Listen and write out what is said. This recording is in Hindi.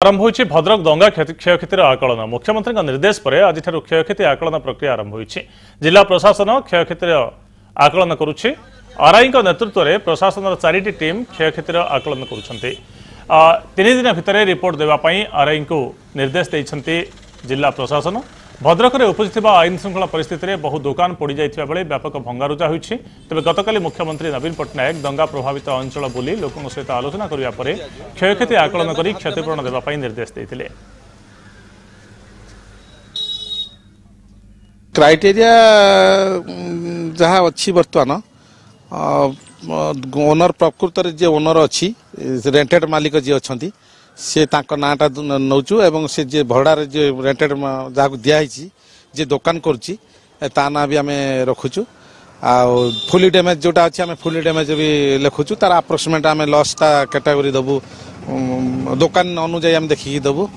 आरंभ होइछि भद्रक दंगा क्षयक्षतिर आकलन मुख्यमंत्री निर्देश पर आज क्षयक्षति आकलन प्रक्रिया आरंभ होइछि। जिला प्रशासन क्षयक्षतिर आकलन करुछि। आरआई नेतृत्व में प्रशासन 4टी टीम क्षयक्षतिर आकलन करुछन्ति। 3 दिन भितर रिपोर्ट देवाई आरआई को निर्देश देइछन्ति जिला प्रशासन। भद्रक में उपजित आईन श्रृंखला परिस्थिति में बहु दुकान पड़ जाइथिबा बेले व्यापक भंगारुजा होइछि। तेबे गतकाली मुख्यमंत्री नवीन पट्टनायक दंगा प्रभावित अंचल बुली लोकों सहित आलोचना करिया परे क्षयक्षति आकलन करी क्षतिपूरण देबा पई निर्देश देइथिले। क्राइटेरिया जहाँ अच्छी बर्तमान ओनर प्रकृत जे ओनर अच्छी रेंटेड मालिक जी अच्छा से नाटा नौचु एवं से जे भड़ार जे रेंटेड जहाँ दिखाई जे दुकान करुच्ची ता ना भी आम रखुचु आ फुली डैमेज जोटा अच्छी आम फुली डैमेज भी लिखुचु तार अप्रोक्सीमेट आम लॉस टा कैटेगरी दबु दुकान अनुजाई आम देखिकी दबु।